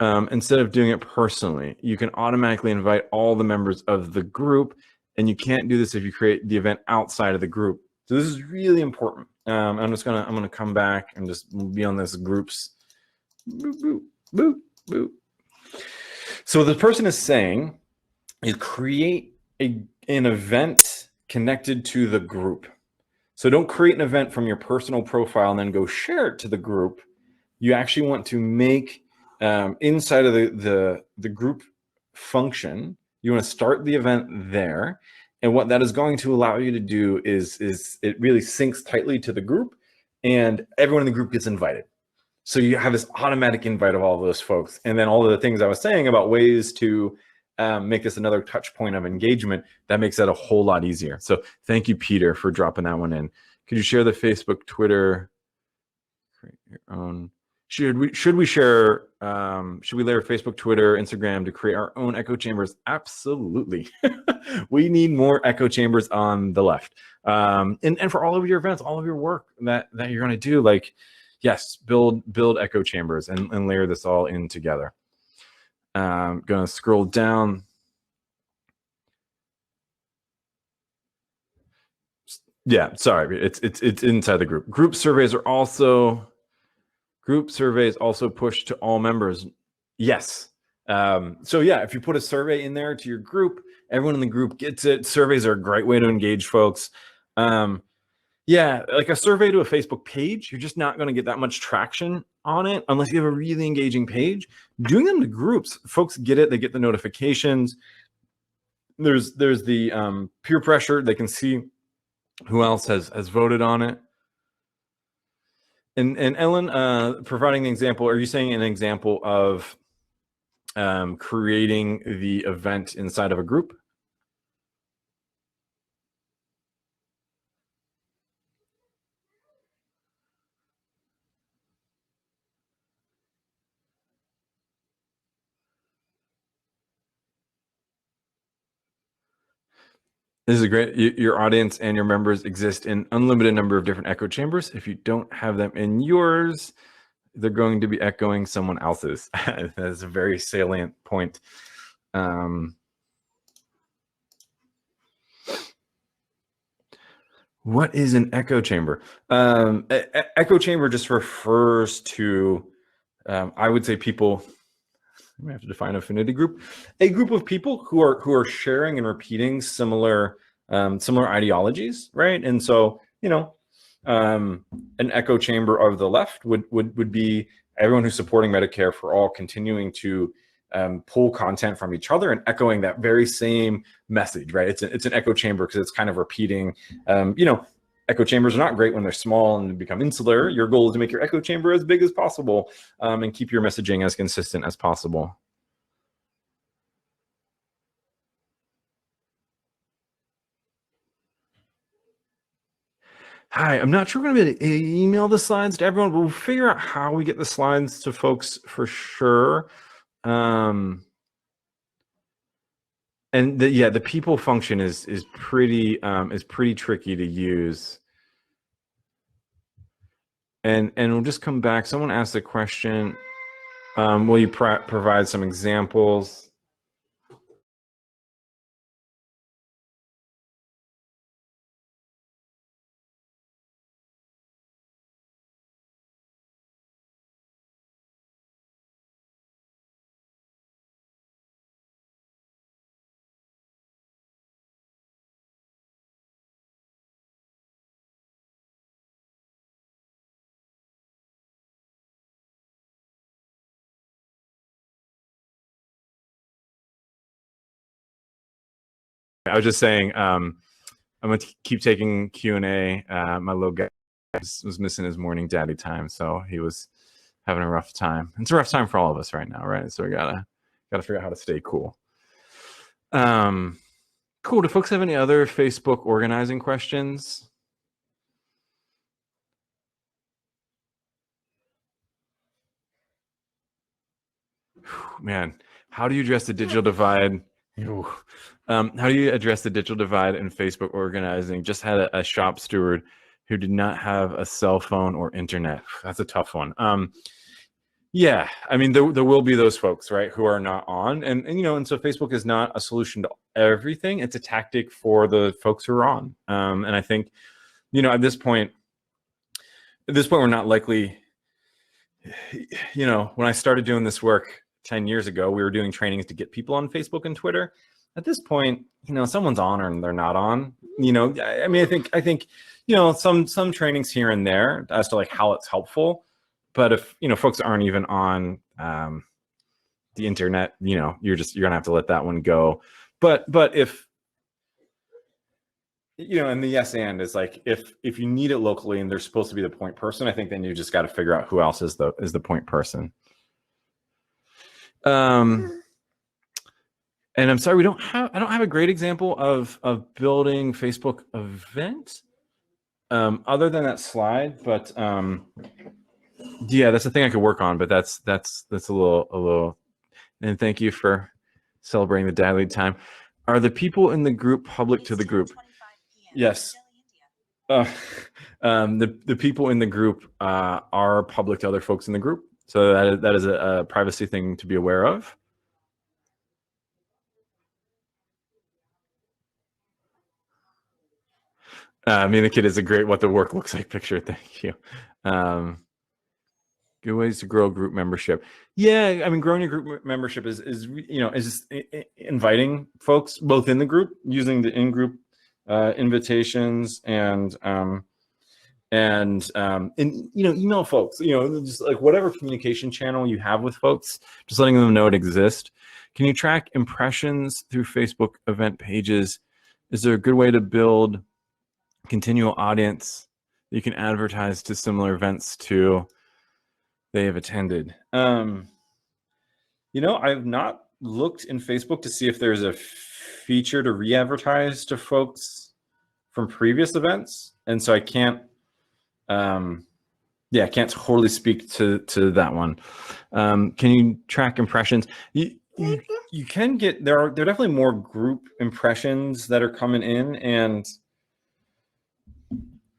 instead of doing it personally, you can automatically invite all the members of the group. And you can't do this if you create the event outside of the group. So this is really important. I'm gonna come back and just be on this groups. Boop, boop, boop, boop. So the person is saying, is create an event connected to the group. So don't create an event from your personal profile and then go share it to the group. You actually want to make inside of the group function, you want to start the event there. And what that is going to allow you to do is it really syncs tightly to the group, and everyone in the group gets invited. So you have this automatic invite of all of those folks. And then all of the things I was saying about ways to make this another touch point of engagement, that makes that a whole lot easier. So thank you, Peter, for dropping that one in. Could you share the Facebook, Twitter, create your own? Should we share, should we layer Facebook, Twitter, Instagram to create our own echo chambers? Absolutely. We need more echo chambers on the left. And for all of your events, all of your work that you're going to do, like, yes, build echo chambers and layer this all in together. I'm going to scroll down. Yeah, sorry, it's inside the group. Group surveys also pushed to all members. Yes. So yeah, if you put a survey in there to your group, everyone in the group gets it. Surveys are a great way to engage folks. Yeah, like a survey to a Facebook page, you're just not going to get that much traction on it unless you have a really engaging page. Doing them to groups, folks get it. They get the notifications. There's the peer pressure. They can see who else has voted on it. And Ellen, providing the example, are you saying an example of creating the event inside of a group? This is great. Your audience and your members exist in unlimited number of different echo chambers. If you don't have them in yours, they're going to be echoing someone else's. That's a very salient point. What is an echo chamber? Echo chamber just refers to, I would say, people. We have to define affinity group. A group of people who are sharing and repeating similar ideologies, right? And so, you know, an echo chamber of the left would be everyone who's supporting Medicare for all, continuing to pull content from each other and echoing that very same message, right? It's an echo chamber because it's kind of repeating. You know, echo chambers are not great when they're small and become insular. Your goal is to make your echo chamber as big as possible and keep your messaging as consistent as possible. Hi, I'm not sure we're going to be able to email the slides to everyone, but we'll figure out how we get the slides to folks for sure. And the people function is pretty tricky to use. And we'll just come back. Someone asked a question. Will you provide some examples? I was just saying, I'm going to keep taking Q&A. My little guy was missing his morning daddy time, so he was having a rough time. It's a rough time for all of us right now, right? So we gotta figure out how to stay cool. Cool. Do folks have any other Facebook organizing questions? Man, how do you address the digital divide? How do you address the digital divide in Facebook organizing? Just had a shop steward who did not have a cell phone or internet. That's a tough one. Yeah, I mean, there will be those folks, right, who are not on, and you know, and so Facebook is not a solution to everything. It's a tactic for the folks who are on. And I think, you know, at this point, at this point, we're not likely, when I started doing this work 10 years ago, we were doing trainings to get people on Facebook and Twitter. At this point, someone's on or they're not on. I mean, I think, some trainings here and there as to like how it's helpful. But if, folks aren't even on the internet, you're gonna have to let that one go. But if, and the yes and is like, if you need it locally and they're supposed to be the point person, I think then you just got to figure out who else is the point person. And I'm sorry, I don't have a great example of building Facebook event other than that slide, but yeah, that's the thing I could work on, but that's a little, and thank you for celebrating the dad lead time. Are the people in the group public to the group? Yes. The people in the group are public to other folks in the group. So that is a privacy thing to be aware of. Me and the kid is a great what the work looks like picture. Thank you. Good ways to grow group membership. Yeah, I mean, growing your group membership is just inviting folks both in the group, using the in-group invitations and email folks, just like whatever communication channel you have with folks, just letting them know it exists. Can you track impressions through Facebook event pages? Is there a good way to build continual audience that you can advertise to similar events to they have attended? I've not looked in Facebook to see if there's a feature to re-advertise to folks from previous events, and so I can't can't totally speak to that one. Can you track impressions? You can get, there are definitely more group impressions that are coming in, and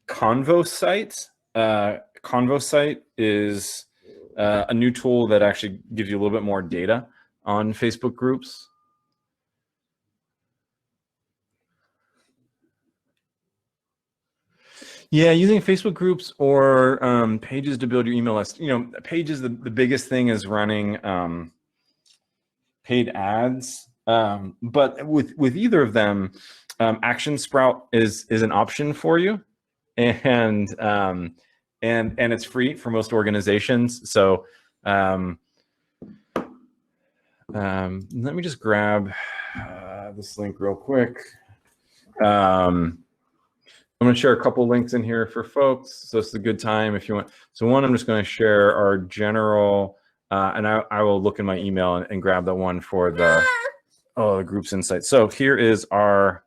Convo Site is a new tool that actually gives you a little bit more data on Facebook groups. Yeah, using Facebook groups or pages to build your email list. Pages, the biggest thing is running paid ads. But with either of them, Action Sprout is an option for you, and it's free for most organizations. So let me just grab this link real quick. I'm going to share a couple links in here for folks, so it's a good time if you want. So one, I'm just going to share our general, and I will look in my email and grab the one for the group's insight. So here is our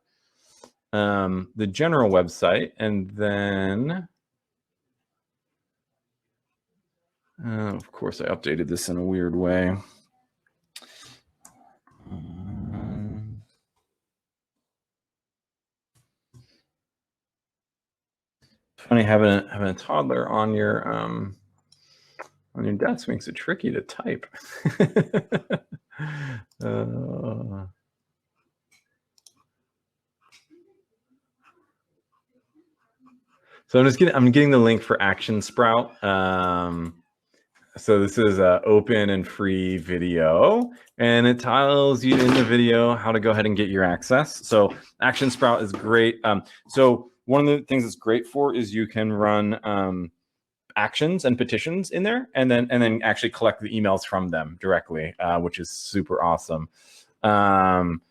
the general website, and then of course I updated this in a weird way. Funny, having a toddler on your desk makes it tricky to type. So I'm getting the link for Action Sprout. So this is an open and free video, and it tells you in the video how to go ahead and get your access. So Action Sprout is great. So one of the things it's great for is you can run actions and petitions in there, and then actually collect the emails from them directly, which is super awesome. And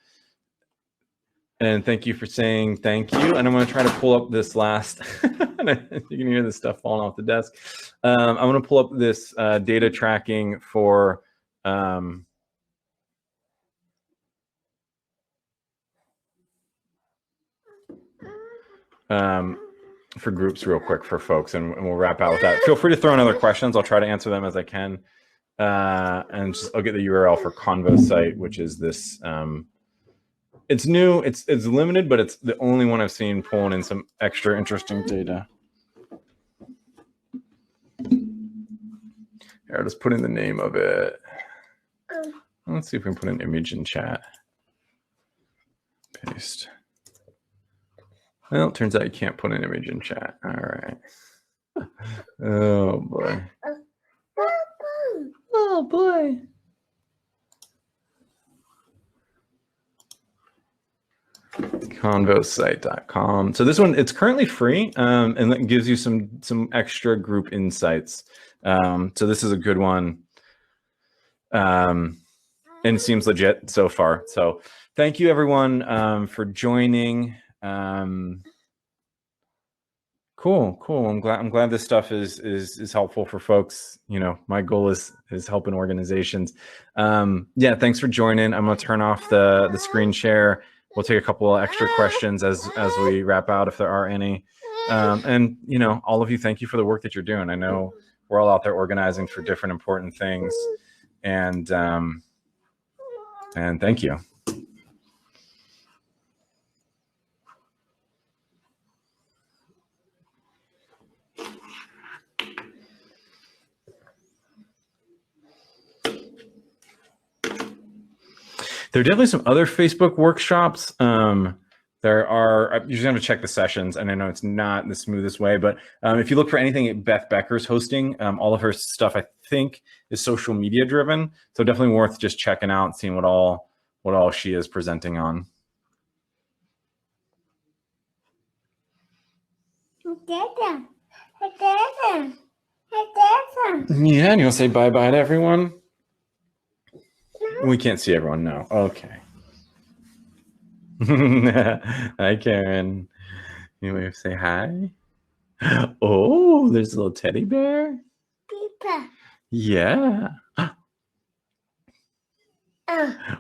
thank you for saying thank you. And I'm going to try to pull up this last, you can hear this stuff falling off the desk. I'm going to pull up this data tracking for groups real quick for folks, and we'll wrap out with that. Feel free to throw in other questions. I'll try to answer them as I can. And I'll get the URL for Convo Site, which is this. It's new, it's limited, but it's the only one I've seen pulling in some extra interesting data. Here, I'll just put in the name of it. Let's see if we can put an image in chat. Paste. Well, it turns out you can't put an image in chat. All right. Oh boy. Oh boy. Convosite.com. So this one, it's currently free, and that gives you some extra group insights. So this is a good one, and it seems legit so far. So thank you everyone for joining. Cool. I'm glad this stuff is helpful for folks. You know, my goal is helping organizations. Yeah, thanks for joining. I'm gonna turn off the screen share. We'll take a couple of extra questions as we wrap out if there are any. And you know, all of you, thank you for the work that you're doing. I know we're all out there organizing for different important things, and thank you. There are definitely some other Facebook workshops. There are, you're just going to check the sessions, and I know it's not the smoothest way, but if you look for anything Beth Becker's hosting, all of her stuff, I think, is social media driven. So definitely worth just checking out and seeing what all she is presenting on. Yeah, and you want to say bye-bye to everyone? No. We can't see everyone now. Okay. Hi, Karen. You want to say hi? Oh, there's a little teddy bear. Pizza. Yeah.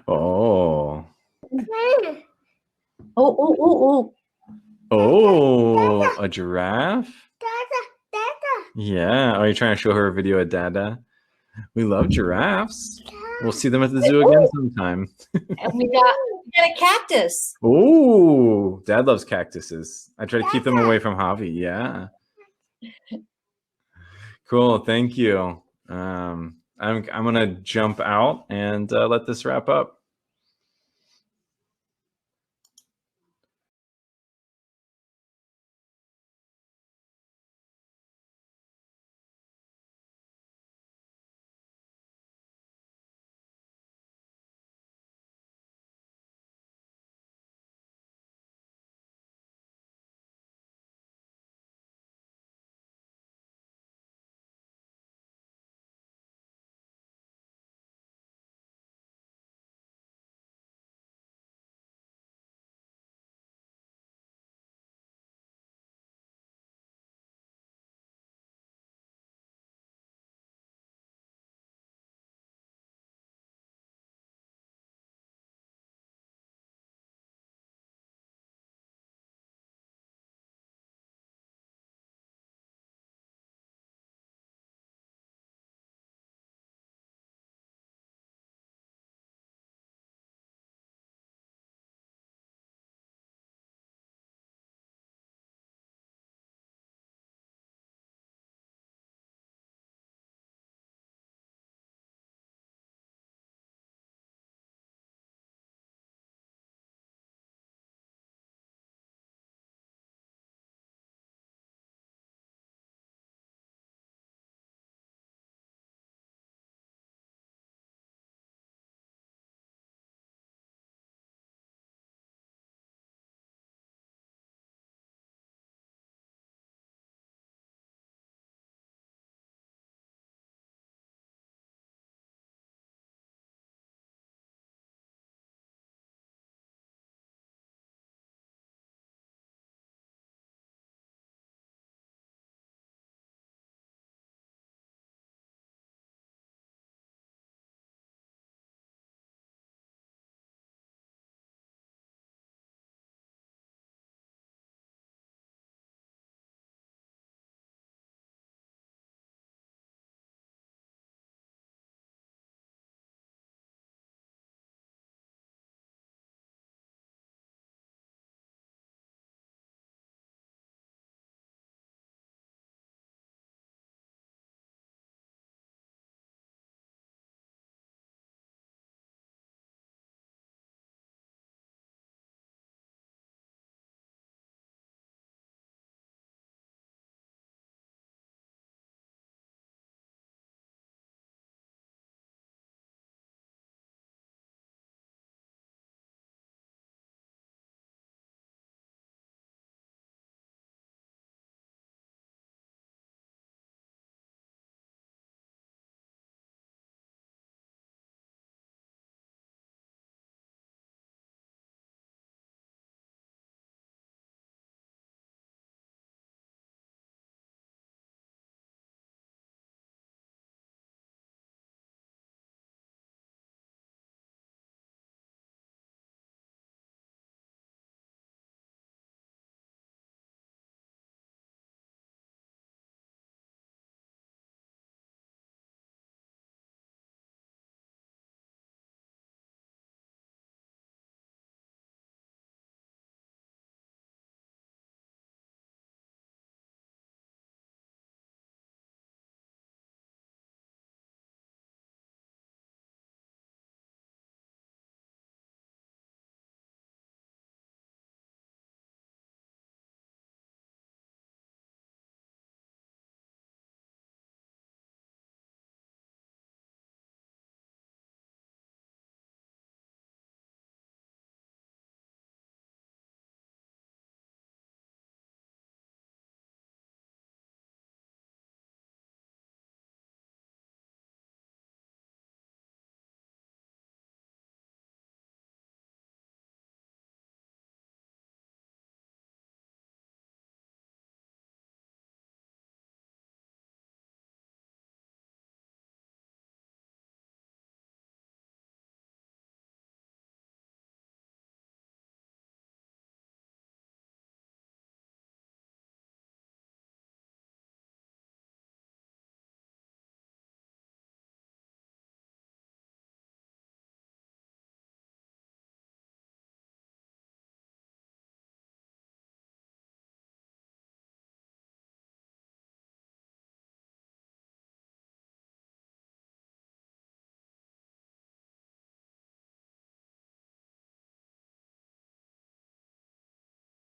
Oh. Oh, a giraffe? Dada. Yeah. Are you trying to show her a video of Dada? We love giraffes. We'll see them at the zoo again sometime. And we got a cactus. Oh, Dad loves cactuses. I try to keep them away from Javi. Yeah. Cool. Thank you. I'm gonna jump out and let this wrap up.